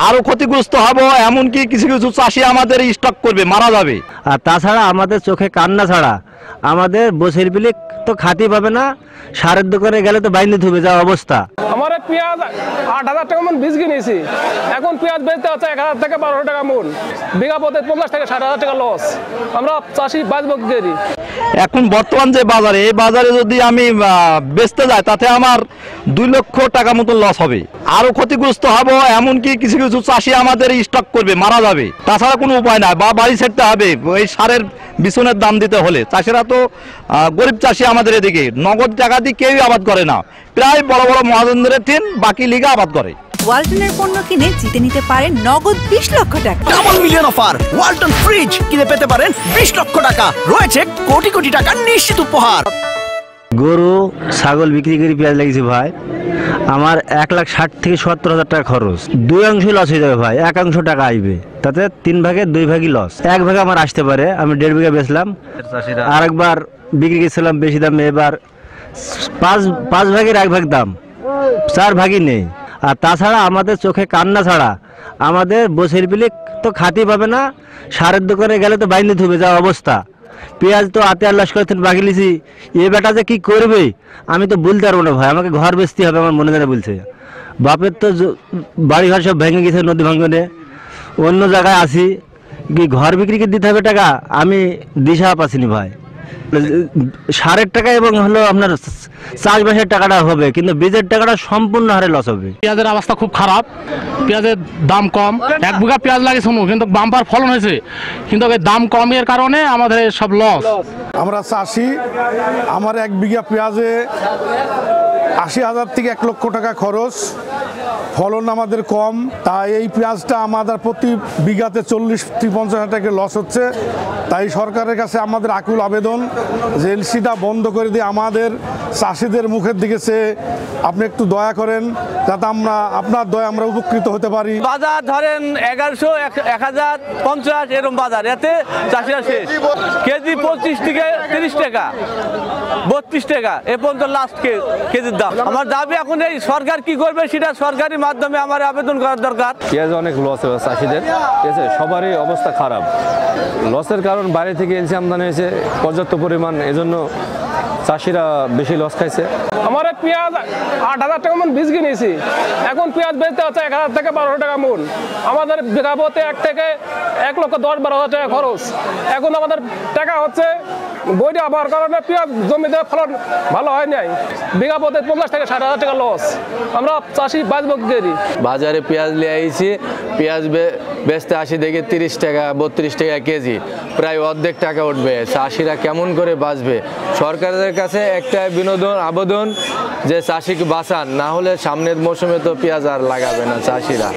আরো ক্ষতিগ্রস্ত হব, এমনকি কিছু কিছু চাষি আমাদের স্টক করবে, মারা যাবে। আর তাছাড়া আমাদের চোখে কান্না ছাড়া আমাদের বসের বিলে তো খাতি পাবে না, সারের দোকানে গেলে তো বাইন্দে ধুবে যাওয়া অবস্থা। আমার পেঁয়াজ 8,000 টাকা মন বীজ কিনেছি, এখন পেঁয়াজ বেচতে হচ্ছে 1,000 থেকে 1,200 টাকা মন, বিঘা প্রতি 50 থেকে 60,000 টাকা লস। আমরা চাষি বাঁচবো কি করি? এখন বর্তমান যে বাজারে, এই বাজারে যদি আমি বেচতে যাই তাতে আমার 2 লক্ষ টাকা মতো লস হবে, আরো ক্ষতিগ্রস্ত হব, এমনকি কিছু কিছু চাষি আমাদের স্টক করবে, মারা যাবে। তাছাড়া কোনো উপায় নাই, বা বাড়ি ছাড়তে হবে এই সারের বিছনের দাম দিতে হলে। চাষিরা তো গরিব চাষি আমাদের এদিকে, নগদ টাকা দিয়ে কেউই আবাদ করে না, প্রায় বড় বড় মহাজনদের তিন বাকি লিগা আবাদ করে। ওয়ালটনের পণ্য কিনে জিতে নিতে পারেন নগদ 20 লক্ষ টাকা। Double million offer, Walton fridge কিনে পেতে পারেন 20 লক্ষ টাকা, রয়েছে কোটি কোটি টাকার নিশ্চিত উপহার। গরু ছাগল বিক্রি করে পেঁয়াজ লাগিয়েছি ভাই, আমার 1,60,000 থেকে 70,000 টাকা খরচ। 2 অংশ লস হয়ে যাবে ভাই, 1 অংশ টাকা আসবে, তাতে 3 ভাগে 2 ভাগই লস। 1 ভাগে আমার আসতে পারে, আমি 1.5 বিঘা বেচলাম, আর একবার বিক্রি করেছিলাম বেশি দামে, এবার 5 ভাগের 1 ভাগ দাম, 4 ভাগই নেই। আর তাছাড়া আমাদের চোখে কান্না ছাড়া আমাদের বসের বিলে তো খাতি পাবে না, সারের দোকানে গেলে তো বাইন্দে ধুবে যাওয়া অবস্থা। পেঁয়াজ তো আতে আল্লাস করে বাকি লিছি, এ বেটা যে কি করবে আমি তো বলতে পারবো না ভাই, আমাকে ঘর বেচতে হবে, আমার মনে জানে বলছে। বাপের তো বাড়ি ঘর সব ভেঙে গেছে নদী ভাঙনে, অন্য জায়গায় আছি, কি ঘর বিক্রিকে দিতে হবে টাকা, আমি দিশা পাচ্ছিনি ভাই। সারের টাকা এবং হলো আপনার চাষবাসের টাকাটা হবে, কিন্তু বীজের টাকাটা সম্পূর্ণ হারে লস হবে। পেঁয়াজের অবস্থা খুব খারাপ, পেঁয়াজের দাম কম, 1 বিঘা পেঁয়াজ লাগে শুনুন, কিন্তু বাম্পার ফলন হয়েছে, কিন্তু দাম কমের কারণে আমাদের সব লস। আমরা চাষি, আমার 1 বিঘা পেঁয়াজে 80,000 থেকে 1 লক্ষ টাকা খরচ, ফলন আমাদের কম, তাই এই পেঁয়াজটা আমাদের প্রতি বিঘাতে 40-50 টাকা লস হচ্ছে। তাই সরকারের কাছে আমাদের আকুল আবেদন যে এলসিটা বন্ধ করে দিয়ে আমাদের চাষিদের মুখের দিকে চেয়ে আপনি একটু দয়া করেন, যাতে আমরা আপনার দয়া আমরা উপকৃত হতে পারি। বাজার ধরেন 1100, 1050 এরকম বাজার, এতে চাষিরা শেষ। কেজি 25 থেকে 30 টাকা, 32 টাকা এ পর্যন্ত লাস্ট কেজির দাম। আমার দাবি এখন এই সরকার কি করবে সেটা সরকারি মাধ্যমে আমার আবেদন করার দরকার। পেঁয়াজ অনেক লস হবে চাষিদের, ঠিক আছে, সবারই অবস্থা খারাপ। লসের কারণ বাইরে থেকে এলসি আমদানি হয়েছে পর্যাপ্ত পরিমাণ, এজন্য চাষিরা বেশি লস খাইছে। আমার পেঁয়াজ 8,000 টাকা মন বীজ কিনেছি, এখন পেঁয়াজ বেচতে হচ্ছে 1,000 থেকে 1,200 টাকা মন, আমাদের বিঘা প্রতি 1,10,000-12,000 টাকা খরচ। এখন আমাদের টাকা হচ্ছে বইটা আবার কারণে পেঁয়াজ জমিতে ফলন ভালো হয় নাই, বিঘা প্রতি 50 থেকে 60,000 টাকা লস। আমরা চাষি বাঁচবো কি করি? বাজারে পেঁয়াজ নিয়ে আইছি, পেঁয়াজ বেচতে আসি দেখি 30 টাকা 32 টাকা কেজি, প্রায় অর্ধেক টাকা উঠবে। চাষিরা কেমন করে বাঁচবে? সরকারের কাছে একটা আবেদন যে চাষিকে বাঁচান, না হলে সামনের মৌসুমে তো পেঁয়াজ আর লাগাবে না চাষিরা।